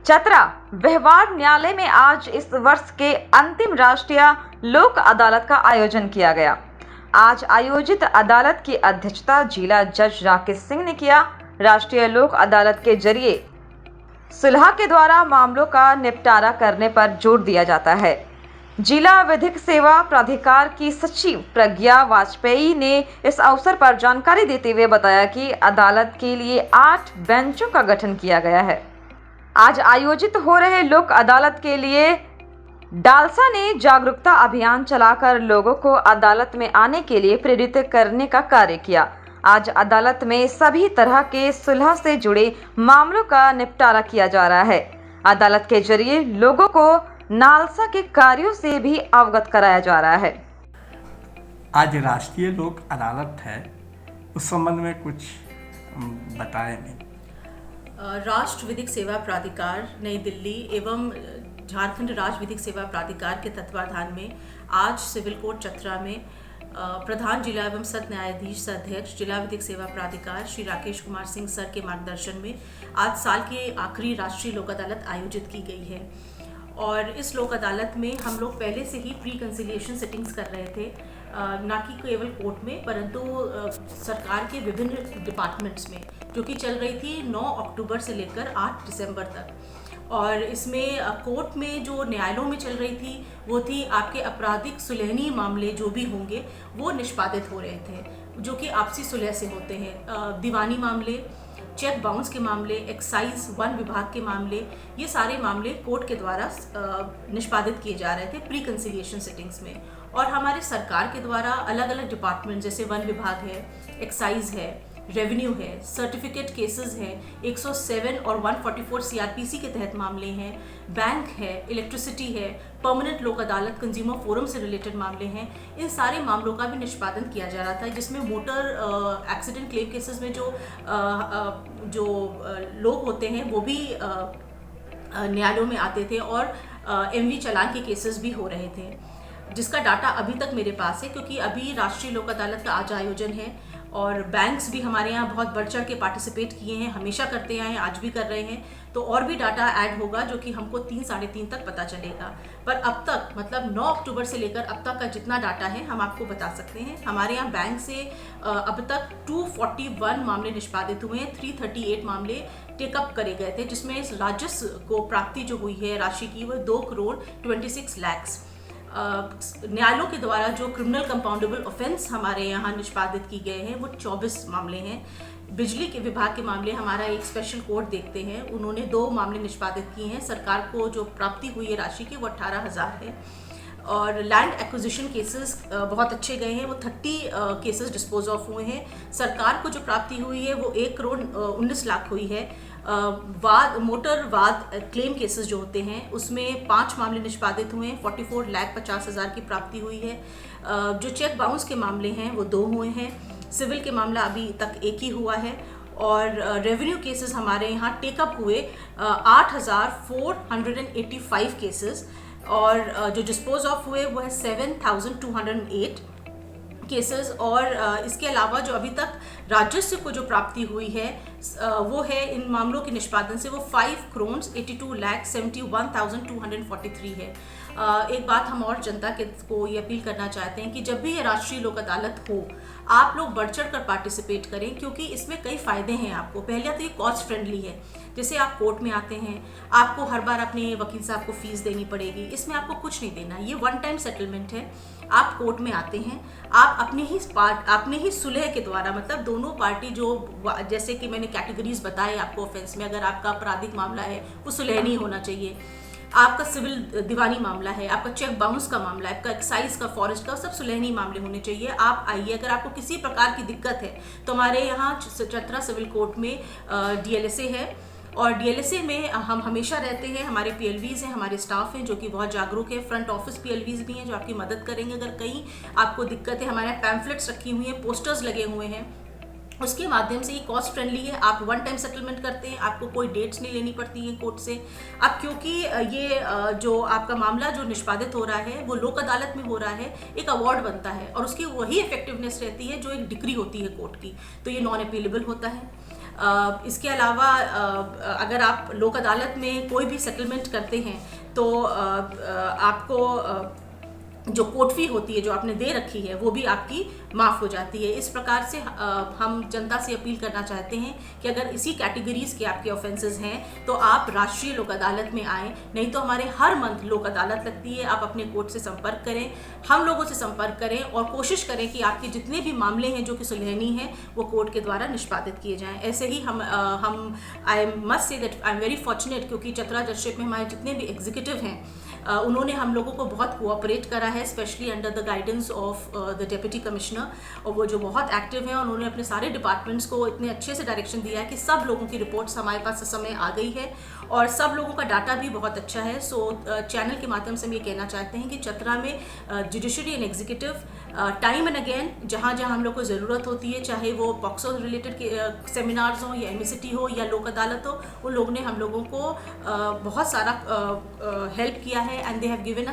चतरा व्यवहार न्यायालय में आज इस वर्ष के अंतिम राष्ट्रीय लोक अदालत का आयोजन किया गया। आज आयोजित अदालत की अध्यक्षता जिला जज राकेश सिंह ने किया। राष्ट्रीय लोक अदालत के जरिए सुलह के द्वारा मामलों का निपटारा करने पर जोर दिया जाता है। जिला विधिक सेवा प्राधिकार की सचिव प्रज्ञा वाजपेयी ने इस अवसर पर जानकारी देते हुए बताया कि अदालत के लिए 8 बेंचों का गठन किया गया है। आज आयोजित हो रहे लोक अदालत के लिए डालसा ने जागरूकता अभियान चलाकर लोगों को अदालत में आने के लिए प्रेरित करने का कार्य किया। आज अदालत में सभी तरह के सुलह से जुड़े मामलों का निपटारा किया जा रहा है। अदालत के जरिए लोगों को नालसा के कार्यों से भी अवगत कराया जा रहा है। आज राष्ट्रीय लोक अदालत है, उस संबंध में कुछ बताएं। राष्ट्र विधिक सेवा प्राधिकार नई दिल्ली एवं झारखंड राज्य विधिक सेवा प्राधिकार के तत्वाधान में आज सिविल कोर्ट चतरा में प्रधान जिला एवं सत्र न्यायाधीश अध्यक्ष जिला विधिक सेवा प्राधिकार श्री राकेश कुमार सिंह सर के मार्गदर्शन में आज साल की आखिरी राष्ट्रीय लोक अदालत आयोजित की गई है। और इस लोक अदालत में हम लोग पहले से ही प्री कंसिलिएशन सिटिंग्स कर रहे थे, ना कि केवल कोर्ट में परंतु सरकार के विभिन्न डिपार्टमेंट्स में, जो कि चल रही थी 9 अक्टूबर से लेकर 8 दिसंबर तक। और इसमें कोर्ट में जो न्यायालयों में चल रही थी वो थी आपके आपराधिक सुलहनी मामले जो भी होंगे वो निष्पादित हो रहे थे, जो कि आपसी सुलह से होते हैं। दीवानी मामले, चेक बाउंस के मामले, एक्साइज वन विभाग के मामले, ये सारे मामले कोर्ट के द्वारा निष्पादित किए जा रहे थे प्री कंसिलिएशन सिटिंग्स में। और हमारे सरकार के द्वारा अलग अलग डिपार्टमेंट जैसे वन विभाग है, एक्साइज है, रेवेन्यू है, सर्टिफिकेट केसेस है, 107 और 144 सीआरपीसी के तहत मामले हैं, बैंक है, इलेक्ट्रिसिटी है, परमानेंट लोक अदालत कंज्यूमर फोरम से रिलेटेड मामले हैं। इन सारे मामलों का भी निष्पादन किया जा रहा था, जिसमें मोटर एक्सीडेंट क्लेम केसेस में जो लोग होते हैं वो भी न्यायालयों में आते थे और एमवी चालान के केसेस भी हो रहे थे, जिसका डाटा अभी तक मेरे पास है क्योंकि अभी राष्ट्रीय लोक अदालत का आज आयोजन है। और बैंक्स भी हमारे यहाँ बहुत बढ़ चढ़ के पार्टिसिपेट किए हैं, हमेशा करते आए हैं, आज भी कर रहे हैं। तो और भी डाटा ऐड होगा जो कि हमको 3-3.5 तक पता चलेगा। पर अब तक मतलब 9 अक्टूबर से लेकर अब तक का जितना डाटा है हम आपको बता सकते हैं। हमारे यहाँ बैंक से अब तक 241 मामले निष्पादित हुए हैं, 338 मामले टेकअप करे गए थे, जिसमें इस राजस्व को प्राप्ति जो हुई है राशि की वो 2 करोड़ 26 लाख। न्यायालयों के द्वारा जो क्रिमिनल कंपाउंडेबल ऑफेंस हमारे यहाँ निष्पादित की गए हैं वो 24 मामले हैं। बिजली के विभाग के मामले हमारा एक स्पेशल कोर्ट देखते हैं, उन्होंने 2 मामले निष्पादित किए हैं। सरकार को जो प्राप्ति हुई है राशि की वो 18,000 है। और लैंड एक्विजिशन केसेस बहुत अच्छे गए हैं, वो 30 केसेस डिस्पोज ऑफ हुए हैं। सरकार को जो प्राप्ति हुई है वो 1 करोड़ 19 लाख हुई है। मोटर वाद क्लेम केसेस जो होते हैं उसमें 5 मामले निष्पादित हुए हैं, 44,50,000 की प्राप्ति हुई है। जो चेक बाउंस के मामले हैं वो 2 हुए हैं। सिविल के मामला अभी तक 1 ही हुआ है। और रेवेन्यू केसेस हमारे यहाँ टेकअप हुए 8,485 केसेस, और जो डिस्पोज ऑफ हुए वो है 7,208 केसेस। और इसके अलावा जो अभी तक राजस्व को जो प्राप्ति हुई है वो है इन मामलों के निष्पादन से वो 5 करोड़ 82,71,243 है। एक बात हम और जनता को ये अपील करना चाहते हैं कि जब भी ये राष्ट्रीय लोक अदालत हो आप लोग बढ़ चढ़ कर पार्टिसिपेट करें, क्योंकि इसमें कई फ़ायदे हैं आपको। पहले तो ये कॉस्ट फ्रेंडली है, जैसे आप कोर्ट में आते हैं आपको हर बार अपने वकील साहब को फीस देनी पड़ेगी, इसमें आपको कुछ नहीं देना, ये 1 टाइम सेटलमेंट है। आप कोर्ट में आते हैं, आप अपने ही सुलह के द्वारा, मतलब दोनों पार्टी जो, जैसे कि मैंने कैटेगरीज बताए आपको ऑफेंस में, अगर आपका आपराधिक मामला है वो सुलहनी होना चाहिए, आपका सिविल दीवानी मामला है, आपका चेक बाउंस का मामला है, आपका एक्साइज का, फॉरेस्ट का, सब सुलहनी मामले होने चाहिए। आप आइए, अगर आपको किसी प्रकार की दिक्कत है तो हमारे यहाँ चतरा सिविल कोर्ट में DLSA है, और DLSA में हम हमेशा रहते हैं। हमारे PLVs हैं, हमारे स्टाफ हैं जो कि बहुत जागरूक है। फ्रंट ऑफिस PLVs भी हैं जो आपकी मदद करेंगे अगर कहीं आपको दिक्कत है। हमारे पैम्फलेट्स रखी हुई हैं, पोस्टर्स लगे हुए हैं, उसके माध्यम से ये कॉस्ट फ्रेंडली है। आप 1 टाइम सेटलमेंट करते हैं, आपको कोई डेट्स नहीं लेनी पड़ती है कोर्ट से। अब क्योंकि ये जो आपका मामला जो निष्पादित हो रहा है वो लोक अदालत में हो रहा है, एक अवार्ड बनता है और उसकी वही इफेक्टिवनेस रहती है जो एक डिग्री होती है कोर्ट की, तो ये नॉन अपीलेबल होता है। इसके अलावा अगर आप लोक अदालत में कोई भी सेटलमेंट करते हैं तो आपको जो कोर्ट फी होती है जो आपने दे रखी है वो भी आपकी माफ़ हो जाती है। इस प्रकार से हम जनता से अपील करना चाहते हैं कि अगर इसी कैटेगरीज़ के आपके ऑफेंसेस हैं तो आप राष्ट्रीय लोक अदालत में आएँ, नहीं तो हमारे हर मंथ लोक अदालत लगती है। आप अपने कोर्ट से संपर्क करें, हम लोगों से संपर्क करें और कोशिश करें कि आपके जितने भी मामले हैं जो कि सुलहनी हैं वो कोर्ट के द्वारा निष्पादित किए जाएँ। ऐसे ही हम I must say that I am very fortunate, क्योंकि चतरा जजशिप में हमारे जितने भी एग्जीक्यूटिव हैं उन्होंने हम लोगों को बहुत कोऑपरेट करा है, specially under the guidance of the deputy commissioner, और वो जो बहुत एक्टिव हैं। उन्होंने अपने सारे डिपार्टमेंट्स को इतने अच्छे से डायरेक्शन दिया है कि सब लोगों की रिपोर्ट्स हमारे पास इस समय आ गई है और सब लोगों का डाटा भी बहुत अच्छा है। सो चैनल के माध्यम से हम ये कहना चाहते हैं कि चतरा में judiciary and executive time and again जहाँ जहाँ हम लोग को ज़रूरत होती है, चाहे वो पॉक्सो रिलेटेड सेमिनार्स हो या एमएसटी हो या लोक अदालत हो, उन लोगों ने हम लोगों को बहुत सारा हेल्प किया है and they have given us